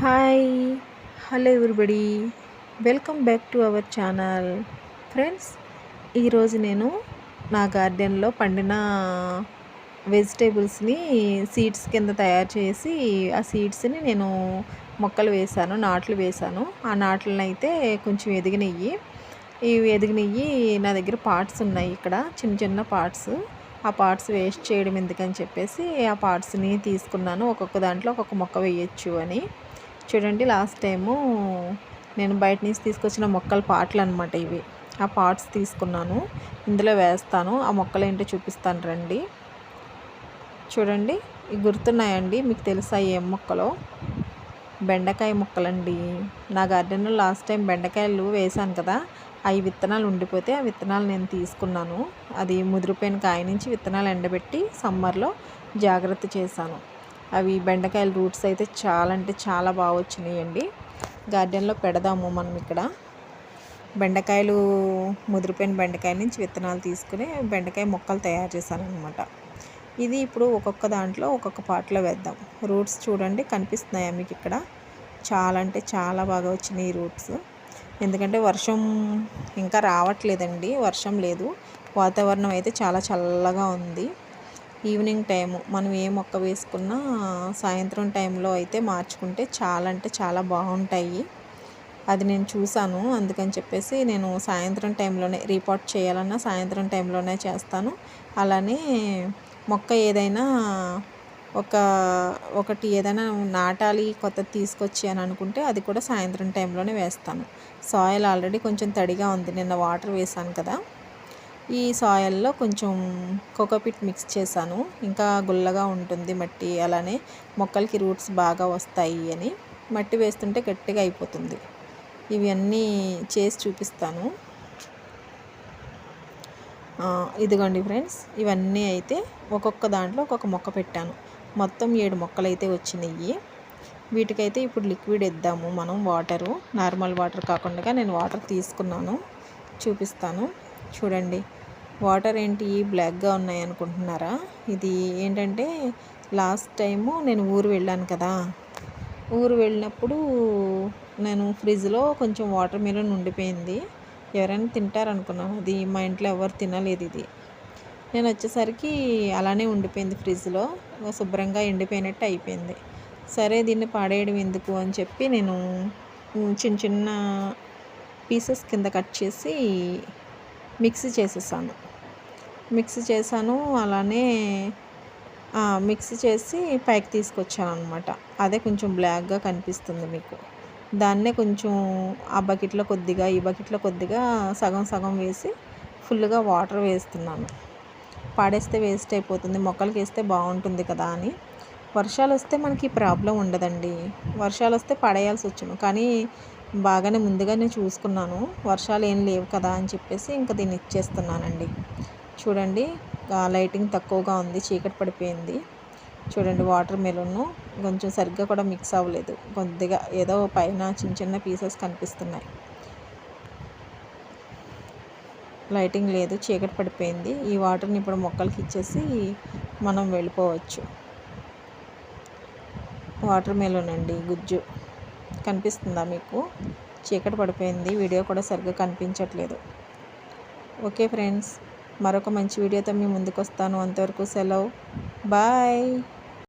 Hi hello everybody, welcome back to our channel. Friends, ఈరోజు నేను నా గార్డెన్లో పండిన వెజిటేబుల్స్ని సీడ్స్ కింద తయారు చేసి ఆ సీడ్స్ని నేను మొక్కలు వేశాను, నాట్లు వేశాను. ఆ నాట్లను అయితే కొంచెం ఎదిగినయ్యి. ఇవి ఎదిగినయ్యి నా దగ్గర పార్ట్స్ ఉన్నాయి. ఇక్కడ చిన్న చిన్న పార్ట్స్. ఆ పార్ట్స్ వేస్ట్ చేయడం ఎందుకని చెప్పేసి ఆ పార్ట్స్ని తీసుకున్నాను. ఒక్కొక్క దాంట్లో ఒక్కొక్క మొక్క వేయచ్చు అని. చూడండి, లాస్ట్ టైము నేను బయట నుంచి తీసుకొచ్చిన మొక్కల పాటలు అనమాట ఇవి. ఆ పార్ట్స్ తీసుకున్నాను, ఇందులో వేస్తాను. ఆ మొక్కలు ఏంటో చూపిస్తాను రండి. చూడండి, ఇవి గుర్తున్నాయండి, మీకు తెలుసా ఏం మొక్కలో? బెండకాయ మొక్కలండి. నా గార్డెన్లో లాస్ట్ టైం బెండకాయలు వేశాను కదా, అవి విత్తనాలు ఉండిపోతే ఆ విత్తనాలు నేను తీసుకున్నాను. అది ముదిరిపోయిన కాయ నుంచి విత్తనాలు ఎండబెట్టి సమ్మర్లో జాగ్రత్త చేశాను. అవి బెండకాయల రూట్స్ అయితే చాలా అంటే చాలా బాగా వచ్చినాయండి. గార్డెన్లో పెడదాము మనం. ఇక్కడ బెండకాయలు, ముదిరిపోయిన బెండకాయ నుంచి విత్తనాలు తీసుకుని బెండకాయ మొక్కలు తయారు చేశాను అనమాట. ఇది ఇప్పుడు ఒక్కొక్క దాంట్లో ఒక్కొక్క పార్ట్లో వేద్దాం. రూట్స్ చూడండి, కనిపిస్తున్నాయా మీకు? ఇక్కడ చాలా అంటే చాలా బాగా వచ్చినాయి రూట్స్. ఎందుకంటే వర్షం ఇంకా రావట్లేదండి, వర్షం లేదు. వాతావరణం అయితే చాలా చల్లగా ఉంది. ఈవినింగ్ టైము మనం ఏ మొక్క వేసుకున్నా సాయంత్రం టైంలో అయితే మార్చుకుంటే చాలా అంటే చాలా బాగుంటాయి. అది నేను చూశాను, అందుకని చెప్పేసి నేను సాయంత్రం టైంలోనే రిపోర్ట్ చేయాలన్నా సాయంత్రం టైంలోనే చేస్తాను. అలానే మొక్క ఏదైనా ఒకటి ఏదైనా నాటాలి కొత్తది తీసుకొచ్చి అని అనుకుంటే అది కూడా సాయంత్రం టైంలోనే వేస్తాను. సాయిల్ ఆల్రెడీ కొంచెం తడిగా ఉంది, నిన్న వాటర్ వేసాను కదా. ఈ సాయిల్లో కొంచెం కోకోపిట్ మిక్స్ చేశాను, ఇంకా గుల్లగా ఉంటుంది మట్టి. అలానే మొక్కలకి రూట్స్ బాగా వస్తాయి అని మట్టి వేస్తుంటే గట్టిగా అయిపోతుంది. ఇవన్నీ చేసి చూపిస్తాను. ఇదిగోండి ఫ్రెండ్స్, ఇవన్నీ అయితే ఒక్కొక్క దాంట్లో ఒక్కొక్క మొక్క పెట్టాను. మొత్తం 7 మొక్కలు అయితే వచ్చినాయి. వీటికైతే ఇప్పుడు లిక్విడ్ ఇద్దాము మనం. వాటరు, నార్మల్ వాటర్ కాకుండా నేను వాటర్ తీసుకున్నాను, చూపిస్తాను. చూడండి, వాటర్ ఏంటి బ్లాక్గా ఉన్నాయి అనుకుంటున్నారా? ఇది ఏంటంటే లాస్ట్ టైము నేను ఊరు వెళ్ళాను కదా, ఊరు వెళ్ళినప్పుడు నేను ఫ్రిడ్జ్లో కొంచెం వాటర్ మిలన్ ఉండిపోయింది. ఎవరైనా తింటారనుకున్నాను, అది మా ఇంట్లో ఎవరు తినలేదు. ఇది నేను వచ్చేసరికి అలానే ఉండిపోయింది ఫ్రిడ్జ్లో, శుభ్రంగా ఎండిపోయినట్టు అయిపోయింది. సరే, దీన్ని పాడేయడం ఎందుకు అని చెప్పి నేను చిన్న చిన్న పీసెస్ కింద కట్ చేసి మిక్సీ చేశాను. అలానే మిక్సీ చేసి పైకి తీసుకొచ్చాను అనమాట. అదే కొంచెం బ్లాక్గా కనిపిస్తుంది మీకు. దాన్నే కొంచెం ఆ బకెట్లో కొద్దిగా, ఈ బకెట్లో కొద్దిగా సగం సగం వేసి ఫుల్గా వాటర్ వేస్తున్నాను. పాడేస్తే వేస్ట్ అయిపోతుంది, మొక్కలకి వేస్తే బాగుంటుంది కదా అని. వర్షాలు వస్తే మనకి ప్రాబ్లం ఉండదండి. వర్షాలు వస్తే పడేయాల్సి వచ్చును, కానీ బాగానే ముందుగానే చూసుకున్నాను, వర్షాలు ఏం లేవు కదా అని చెప్పేసి ఇంకా దీన్ని ఇచ్చేస్తున్నానండి. చూడండి, లైటింగ్ తక్కువగా ఉంది, చీకటి పడిపోయింది. చూడండి, వాటర్ మెలన్ కొంచెం సరిగ్గా కూడా మిక్స్ అవ్వలేదు, కొద్దిగా ఏదో పైన చిన్న చిన్న పీసెస్ కనిపిస్తున్నాయి. లైటింగ్ లేదు, చీకటి పడిపోయింది. ఈ వాటర్ని ఇప్పుడు మొక్కలకి ఇచ్చేసి మనం వెళ్ళిపోవచ్చు. వాటర్ మెలన్ అండి, గుజ్జు కనిపిస్తుందా మీకు? చీకటి పడిపోయింది, వీడియో కూడా సరిగ్గా కనిపించట్లేదు. ఓకే ఫ్రెండ్స్, మరొక మంచి వీడియోతో మీ ముందుకు వస్తాను. అంతవరకు సెలవు, బాయ్.